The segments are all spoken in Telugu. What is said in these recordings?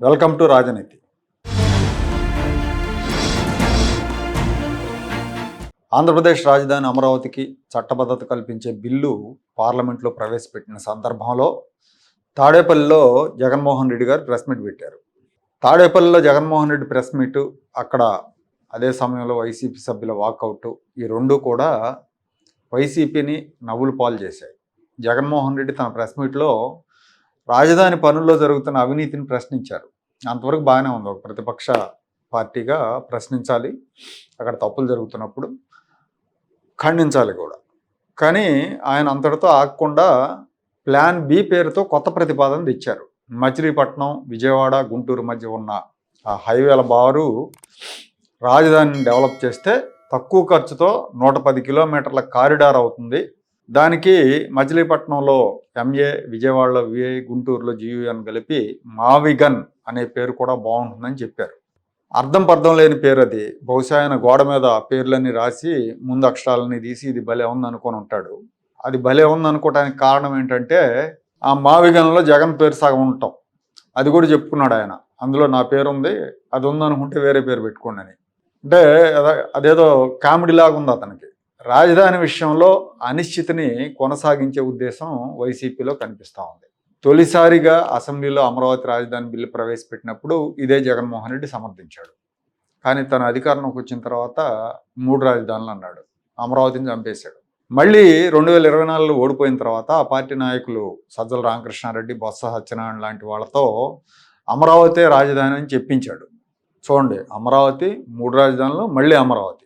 వెల్కమ్ టు రాజనీతి. ఆంధ్రప్రదేశ్ రాజధాని అమరావతికి చట్టబద్ధత కల్పించే బిల్లు పార్లమెంట్లో ప్రవేశపెట్టిన సందర్భంలో తాడేపల్లిలో జగన్మోహన్ రెడ్డి గారు ప్రెస్ మీట్ పెట్టారు. తాడేపల్లిలో జగన్మోహన్ రెడ్డి ప్రెస్ మీటు, అక్కడ అదే సమయంలో వైసీపీ సభ్యుల వాకౌట్, ఈ రెండు కూడా వైసీపీని నవ్వులు పాలు చేశాయి. జగన్మోహన్ రెడ్డి తన ప్రెస్ మీట్లో రాజధాని పనుల్లో జరుగుతున్న అవినీతిని ప్రశ్నించారు. అంతవరకు బాగానే ఉంది, ఒక ప్రతిపక్ష పార్టీగా ప్రశ్నించాలి, అక్కడ తప్పులు జరుగుతున్నప్పుడు ఖండించాలి కూడా. కానీ ఆయన అంతటితో ఆగకుండా ప్లాన్ బి పేరుతో కొత్త ప్రతిపాదన తెచ్చారు. మచిలీపట్నం, విజయవాడ, గుంటూరు మధ్య ఉన్న ఆ హైవేల బారు రాజధానిని డెవలప్ చేస్తే తక్కువ ఖర్చుతో 110 కిలోమీటర్ల కారిడార్ అవుతుంది. దానికి మచిలీపట్నంలో ఎంఏ, విజయవాడలో విఐ, గుంటూరులో జియుఎన్ కలిపి మావిగన్ అనే పేరు కూడా బాగుంటుందని చెప్పారు. అర్థం పర్థం లేని పేరు అది. బహుశా ఆయన గోడ మీద పేర్లన్నీ రాసి ముందు అక్షరాలని తీసి ఇది భలే ఉంది అనుకొని ఉంటాడు. అది భలే ఉంది అనుకోవడానికి కారణం ఏంటంటే ఆ మావిగన్లో జగన్ పేరు సగం ఉంటాం. అది కూడా చెప్పుకున్నాడు ఆయన, అందులో నా పేరు ఉంది, అది ఉందనుకుంటే వేరే పేరు పెట్టుకోండి అని. అంటే అదేదో కామెడీ లాగా ఉంది అతనికి. రాజధాని విషయంలో అనిశ్చితిని కొనసాగించే ఉద్దేశం వైసీపీలో కనిపిస్తూ ఉంది. తొలిసారిగా అసెంబ్లీలో అమరావతి రాజధాని బిల్లు ప్రవేశపెట్టినప్పుడు ఇదే జగన్మోహన్ రెడ్డి సమర్థించాడు. కానీ తన అధికారంలోకి వచ్చిన తర్వాత 3 రాజధానులు అన్నాడు, అమరావతిని చంపేశాడు. మళ్ళీ 2024లో ఓడిపోయిన తర్వాత ఆ పార్టీ నాయకులు సజ్జల రామకృష్ణారెడ్డి, బొత్స సత్యనారాయణ లాంటి వాళ్ళతో అమరావతి రాజధాని అని చెప్పించాడు. చూడండి, అమరావతి, 3 రాజధానులు, మళ్ళీ అమరావతి,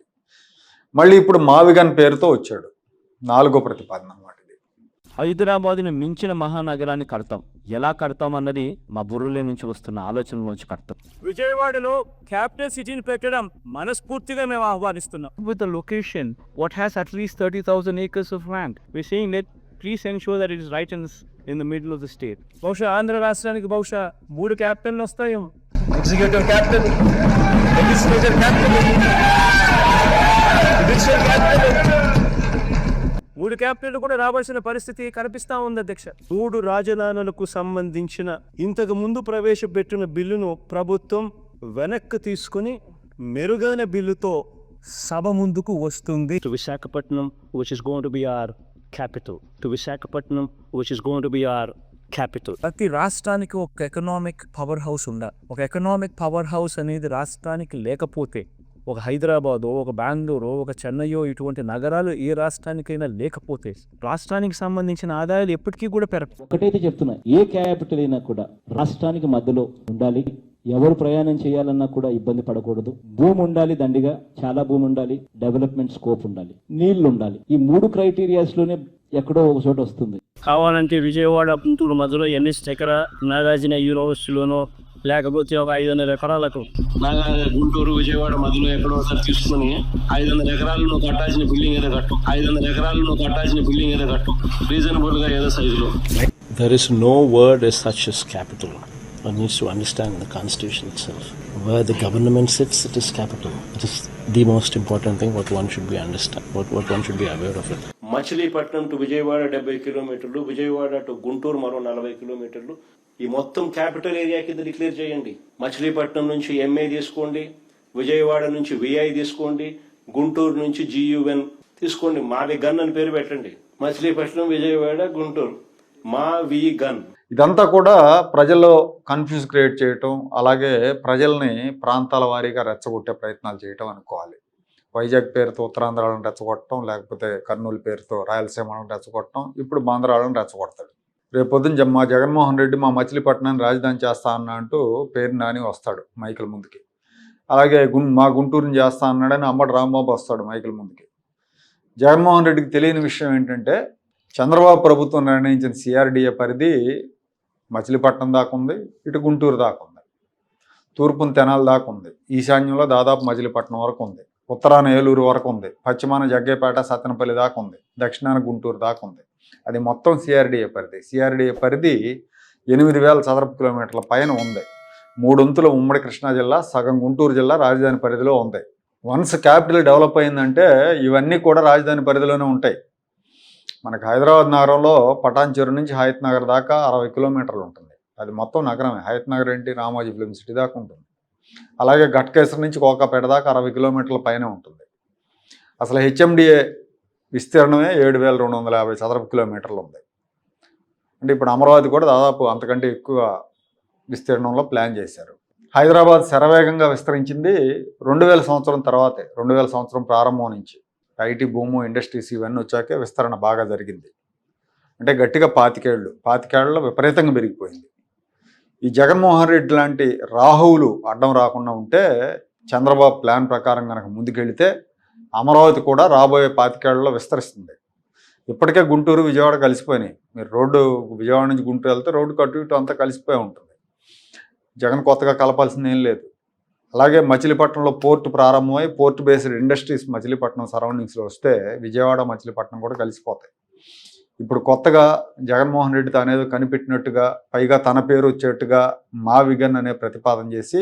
మళ్ళీ ఇప్పుడు మావిగన్ పేరుతో వచ్చాడు. 4వ ప్రతిపాదన అన్నమాట ఇది. హైదరాబాద్ని మించిన మహానగరాన్ని కడతాం. ఎలా కడతాం అన్నది మా బుర్రలో నుంచి వస్తున్న ఆలోచనలోంచి కడతాం. విజయవాడలో క్యాపిటల్ సిటీని పెట్టడం మనస్ఫూర్తిగా మేము ఆహ్వానిస్తున్నాం. With the location, what has at least 30,000 acres of land, we're saying that please ensure that it is right in the middle of the state. బహుశా ఆంధ్ర రాష్ట్రానికి 3 క్యాపిటల్ వస్తాయేమో. Executive capital, legislature capital, judicial capital, 3 capital కూడా రావాల్సిన పరిస్థితి కనిపిస్తా ఉంది అధ్యక్ష. 3 రాజధానులకు సంబంధించిన ఇంతకు ముందు ప్రవేశపెట్టిన బిల్లును ప్రభుత్వం వెనక్కి తీసుకుని మెరుగైన బిల్లుతో సభ ముందుకు వస్తుంది. To Visakhapatnam, which is going to be our capital. To Visakhapatnam, which is going to be our capital. ప్రతి రాష్ట్రానికి ఒక ఎకనామిక్ పవర్ హౌస్ ఉండాలి. ఒక ఎకనామిక్ పవర్ హౌస్ అనేది రాష్ట్రానికి లేకపోతే, ఒక హైదరాబాదో, ఒక బెంగళూరు, ఒక చెన్నైయో, ఇటువంటి నగరాలు ఏ రాష్ట్రానికైనా లేకపోతే రాష్ట్రానికి సంబంధించిన ఆదాయాలు ఎప్పటికీ కూడా పెరగవు. ఒకటైతే చెప్తున్నా, ఏ క్యాపిటల్ అయినా కూడా రాష్ట్రానికి మధ్యలో ఉండాలి. ఎవరు ప్రయాణం చేయాలన్నా కూడా ఇబ్బంది పడకూడదు. భూమి ఉండాలి, దండిగా చాలా భూమి ఉండాలి, డెవలప్మెంట్ స్కోప్ ఉండాలి, నీళ్లు ఉండాలి. ఈ 3 క్రైటీరియాస్ లోనే ఎక్కడో ఒక చోట వస్తుంది. కావాలంటే విజయవాడ, గుంటూరు మధ్యలో ఎన్ఎస్ ఎకర నాగార్జున యూనివర్సిటీలోనో, లేకపోతే ఒక 500 ఎకరాలకు గుంటూరు, విజయవాడ మధ్యలో ఎక్కడో ఒకసారి తీసుకుని 500 ఎకరాలు నువ్వు కట్టాల్సిన బిల్డింగ్ ఏదో కట్టు, 500 ఎకరాలు నువ్వు కట్టాల్సిన బిల్డింగ్ ఏదో కట్టు, రీజనబుల్ గా ఏదో సైజులో. There is no word as such as capital. One needs to understand the constitution itself. Where the government sits, it is capital. It is the most important thing what one should be understand, what one should be aware of it. Machilipatnam to Vijayawada 70 కిలోమీటర్లు, విజయవాడ టు గుంటూరు మరో 40 కిలోమీటర్లు. ఈ మొత్తం క్యాపిటల్ ఏరియా కింద డిక్లేర్ చేయండి. మచిలీపట్నం నుంచి ఎంఏ తీసుకోండి, విజయవాడ నుంచి విఐ తీసుకోండి, గుంటూరు నుంచి జియుఎన్ తీసుకోండి. మావి గన్ అని పేరు పెట్టండి. మచిలీపట్నం, విజయవాడ, గుంటూరు, మావి గన్. ఇదంతా కూడా ప్రజల్లో కన్ఫ్యూజ్ క్రియేట్ చేయటం, అలాగే ప్రజల్ని ప్రాంతాల వారీగా రెచ్చగొట్టే ప్రయత్నాలు చేయటం అనుకోవాలి. వైజాగ్ పేరుతో ఉత్తరాంధ్రాలను రెచ్చగొట్టడం, లేకపోతే కర్నూలు పేరుతో రాయలసీమలను రెచ్చగొట్టడం, ఇప్పుడు బాంద్రాలను రెచ్చగొడతాడు. రేపు పొద్దున మా జగన్మోహన్ రెడ్డి మా మచిలీపట్నాన్ని రాజధాని చేస్తా అన్న అంటూ పేరు నాని వస్తాడు మైకుల ముందుకి. అలాగే మా గుంటూరుని చేస్తా అన్నాడని అమ్మటి రాంబాబు వస్తాడు మైకుల ముందుకి. జగన్మోహన్ రెడ్డికి తెలియని విషయం ఏంటంటే, చంద్రబాబు ప్రభుత్వం నిర్ణయించిన సిఆర్డిఏ పరిధి మచిలీపట్నం దాకా ఉంది, ఇటు గుంటూరు దాకా ఉంది, తూర్పున తెనాలి దాకా ఉంది, ఈశాన్యంలో దాదాపు మచిలీపట్నం వరకు ఉంది, ఉత్తరాన ఏలూరు వరకు ఉంది, పశ్చిమాన జగ్గేపేట, సత్తెనపల్లి దాకా ఉంది, దక్షిణాన గుంటూరు దాకా ఉంది. అది మొత్తం సిఆర్డిఏ పరిధి. సిఆర్డిఏ పరిధి 8,000 చదరపు కిలోమీటర్ల పైన ఉంది. 3 వంతుల ఉమ్మడి కృష్ణా జిల్లా, సగం గుంటూరు జిల్లా రాజధాని పరిధిలో ఉంది. వన్స్ క్యాపిటల్ డెవలప్ అయిందంటే ఇవన్నీ కూడా రాజధాని పరిధిలోనే ఉంటాయి. మనకు హైదరాబాద్ నగరంలో పటాన్ చెరు నుంచి హయత్ నగర్ దాకా 60 కిలోమీటర్లు ఉంటుంది. అది మొత్తం నగరమే. హయత్ నగర్ ఏంటి, రామోజీ ఫిలిం సిటీ దాకా ఉంటుంది. అలాగే ఘట్కేసర్ నుంచి కోకాపేట దాకా 60 కిలోమీటర్ల పైనే ఉంటుంది. అసలు హెచ్ఎండిఏ విస్తీర్ణమే 7,250 చదరపు కిలోమీటర్లు ఉంది. అంటే ఇప్పుడు అమరావతి కూడా దాదాపు అంతకంటే ఎక్కువ విస్తీర్ణంలో ప్లాన్ చేశారు. హైదరాబాద్ శరవేగంగా విస్తరించింది 2000 సంవత్సరం తర్వాతే. 2000 సంవత్సరం ప్రారంభం నుంచి ఐటీ భూము, ఇండస్ట్రీస్ ఇవన్నీ వచ్చాకే విస్తరణ బాగా జరిగింది. అంటే గట్టిగా 25 ఏళ్లలో విపరీతంగా పెరిగిపోయింది. ఈ జగన్మోహన్ రెడ్డి లాంటి రాహువులు అడ్డం రాకుండా ఉంటే, చంద్రబాబు ప్లాన్ ప్రకారం కనుక ముందుకెళ్తే అమరావతి కూడా రాబోయే 25 ఏళ్లలో విస్తరిస్తుంది. ఇప్పటికే గుంటూరు, విజయవాడ కలిసిపోయినాయి. మీరు రోడ్డు విజయవాడ నుంచి గుంటూరు వెళ్తే రోడ్డు అటు ఇటు అంతా కలిసిపోయి ఉంటుంది. జగన్ కొత్తగా కలపాల్సింది ఏం లేదు. అలాగే మచిలీపట్నంలో పోర్టు ప్రారంభమై పోర్ట్ బేస్డ్ ఇండస్ట్రీస్ మచిలీపట్నం సరౌండింగ్స్లో వస్తే విజయవాడ, మచిలీపట్నం కూడా కలిసిపోతాయి. ఇప్పుడు కొత్తగా జగన్మోహన్ రెడ్డి తనేదో కనిపెట్టినట్టుగా, పైగా తన పేరు వచ్చేట్టుగా మా విగన్ అనే ప్రతిపాదన చేసి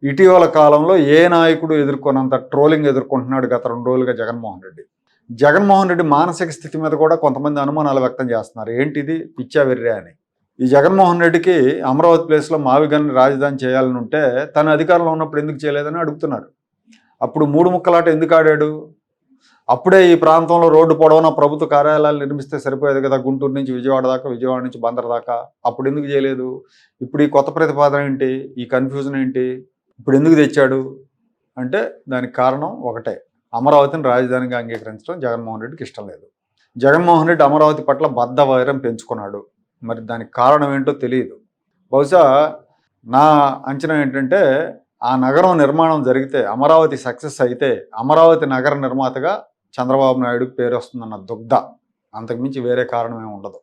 ఇటీవల కాలంలో ఏ నాయకుడు ఎదుర్కొన్నంత ట్రోలింగ్ ఎదుర్కొంటున్నాడు గత 2 రోజులుగా జగన్మోహన్ రెడ్డి. జగన్మోహన్ రెడ్డి మానసిక స్థితి మీద కూడా కొంతమంది అనుమానాలు వ్యక్తం చేస్తున్నారు. ఏంటిది, పిచ్చా వెర్రే అని. ఈ జగన్మోహన్ రెడ్డికి అమరావతి ప్లేస్లో మావిగన్ రాజధాని చేయాలని ఉంటే తను అధికారంలో ఉన్నప్పుడు ఎందుకు చేయలేదని అడుగుతున్నారు. అప్పుడు 3 ముక్కలాట ఎందుకు ఆడాడు? అప్పుడే ఈ ప్రాంతంలో రోడ్డు పొడవునా ప్రభుత్వ కార్యాలయాలు నిర్మిస్తే సరిపోయేది కదా, గుంటూరు నుంచి విజయవాడ దాకా, విజయవాడ నుంచి బందర్ దాకా. అప్పుడు ఎందుకు చేయలేదు? ఇప్పుడు ఈ కొత్త ప్రతిపాదన ఏంటి, ఈ కన్ఫ్యూజన్ ఏంటి, ఇప్పుడు ఎందుకు తెచ్చాడు అంటే దానికి కారణం ఒకటే, అమరావతిని రాజధానిగా అంగీకరించడం జగన్మోహన్ రెడ్డికి ఇష్టం లేదు. జగన్మోహన్ రెడ్డి అమరావతి పట్ల బద్ధ వైరం పెంచుకున్నాడు. మరి దానికి కారణం ఏంటో తెలియదు. బహుశా నా అంచనా ఏంటంటే, ఆ నగరం నిర్మాణం జరిగితే, అమరావతి సక్సెస్ అయితే అమరావతి నగర నిర్మాతగా చంద్రబాబు నాయుడుకి పేరు వస్తుందన్న దుగ్ధ, అంతకుమించి వేరే కారణమే ఉండదు.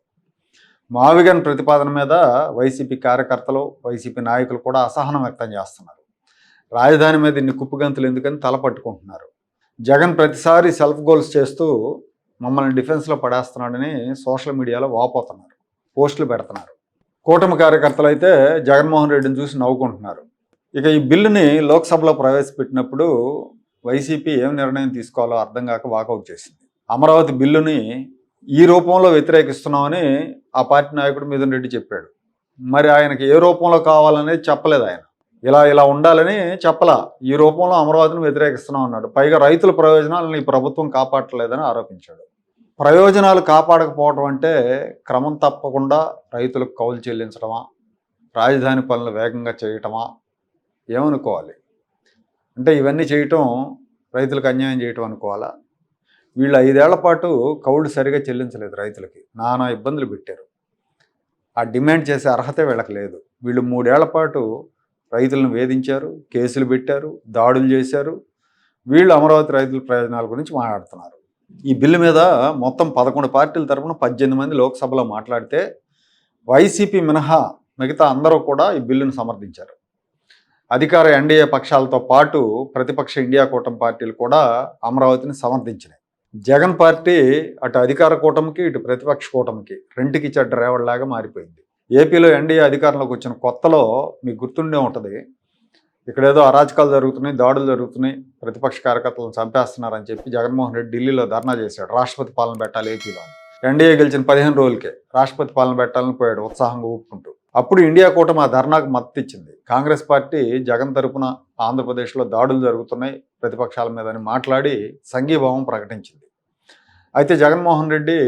మావిగన్ ప్రతిపాదన మీద వైసీపీ కార్యకర్తలు, వైసీపీ నాయకులు కూడా అసహనం వ్యక్తం చేస్తున్నారు. రాజధాని మీద ఇన్ని కుప్పగంతులు ఎందుకని తలపట్టుకుంటున్నారు. జగన్ ప్రతిసారి సెల్ఫ్ గోల్స్ చేస్తూ మమ్మల్ని డిఫెన్స్లో పడేస్తున్నాడని సోషల్ మీడియాలో వాపోతున్నారు, పోస్టులు పెడుతున్నారు. కూటమి కార్యకర్తలు అయితే జగన్మోహన్ రెడ్డిని చూసి నవ్వుకుంటున్నారు. ఇక ఈ బిల్లుని లోక్సభలో ప్రవేశపెట్టినప్పుడు వైసీపీ ఏం నిర్ణయం తీసుకోవాలో అర్థం కాక వాకౌట్ చేసింది. అమరావతి బిల్లుని ఈ రూపంలో వ్యతిరేకిస్తున్నామని ఆ పార్టీ నాయకుడు మిథున్ రెడ్డి చెప్పాడు. మరి ఆయనకి ఏ రూపంలో కావాలనేది చెప్పలేదు. ఆయన ఇలా ఉండాలని చెప్పలా, ఈ రూపంలో అమరావతిని వ్యతిరేకిస్తున్నాం అన్నాడు. పైగా రైతుల ప్రయోజనాలను ఈ ప్రభుత్వం కాపాడలేదని ఆరోపించాడు. ప్రయోజనాలు కాపాడకపోవడం అంటే క్రమం తప్పకుండా రైతులకు కౌలు చెల్లించడమా, రాజధాని పనులు వేగంగా చేయటమా, ఏమనుకోవాలి? అంటే ఇవన్నీ చేయటం రైతులకు అన్యాయం చేయటం అనుకోవాలా? వీళ్ళు 5 ఏళ్ల పాటు కౌలు సరిగా చెల్లించలేదు రైతులకి, నానా ఇబ్బందులు పెట్టారు. ఆ డిమాండ్ చేసే అర్హత వీళ్ళకి లేదు. వీళ్ళు 3 ఏళ్ల పాటు రైతులను వేధించారు, కేసులు పెట్టారు, దాడులు చేశారు. వీళ్ళు అమరావతి రైతుల ప్రయోజనాల గురించి మాట్లాడుతున్నారు. ఈ బిల్లు మీద మొత్తం 11 పార్టీల తరఫున 18 మంది లోక్సభలో మాట్లాడితే వైసీపీ మినహా మిగతా అందరూ కూడా ఈ బిల్లును సమర్థించారు. అధికార ఎన్డీఏ పక్షాలతో పాటు ప్రతిపక్ష ఇండియా కూటమి పార్టీలు కూడా అమరావతిని సమర్థించినాయి. జగన్ పార్టీ అటు అధికార కూటమికి, ఇటు ప్రతిపక్ష కూటమికి రెంటికి చెడ్డ రేవడిలాగా మారిపోయింది. ఏపీలో ఎన్డీఏ అధికారంలోకి వచ్చిన కొత్తలో మీకు గుర్తుండే ఉంటుంది, ఇక్కడేదో అరాచకాలు జరుగుతున్నాయి, దాడులు జరుగుతున్నాయి, ప్రతిపక్ష కార్యకర్తలను చంపేస్తున్నారని చెప్పి జగన్మోహన్ రెడ్డి ఢిల్లీలో ధర్నా చేశాడు. రాష్ట్రపతి పాలన పెట్టాలి ఏపీలో. ఎన్డీఏ గెలిచిన 15 రోజులకే రాష్ట్రపతి పాలన పెట్టాలని పోయాడు ఉత్సాహంగా ఊపుకుంటూ. అప్పుడు ఇండియా కూటమి ఆ ధర్నాకు మద్దతు ఇచ్చింది. కాంగ్రెస్ పార్టీ జగన్ తరపున ఆంధ్రప్రదేశ్లో దాడులు జరుగుతున్నాయి ప్రతిపక్షాల మీద అని మాట్లాడి సంఘీభావం ప్రకటించింది. అయితే జగన్మోహన్ రెడ్డి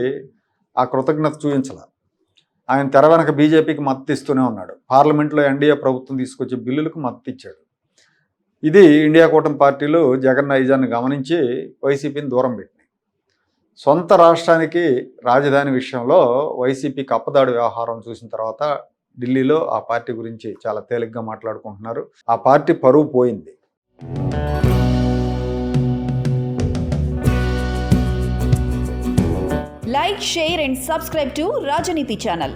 ఆ కృతజ్ఞత చూపించాల. ఆయన తెర వెనక బీజేపీకి మద్దతు ఇస్తూనే ఉన్నాడు. పార్లమెంట్లో ఎన్డీఏ ప్రభుత్వం తీసుకొచ్చే బిల్లులకు మద్దతు ఇచ్చాడు. ఇది ఇండియా కూటమి పార్టీలు జగన్ నైజాన్ని గమనించి వైసీపీని దూరం పెట్టినాయి. సొంత రాష్ట్రానికి రాజధాని విషయంలో వైసీపీకి అప్పదాడు వ్యవహారం చూసిన తర్వాత ఢిల్లీలో ఆ పార్టీ గురించి చాలా తేలిగ్గా మాట్లాడుకుంటున్నారు. ఆ పార్టీ పరువు పోయింది. Like, share and subscribe to Rajaniti channel.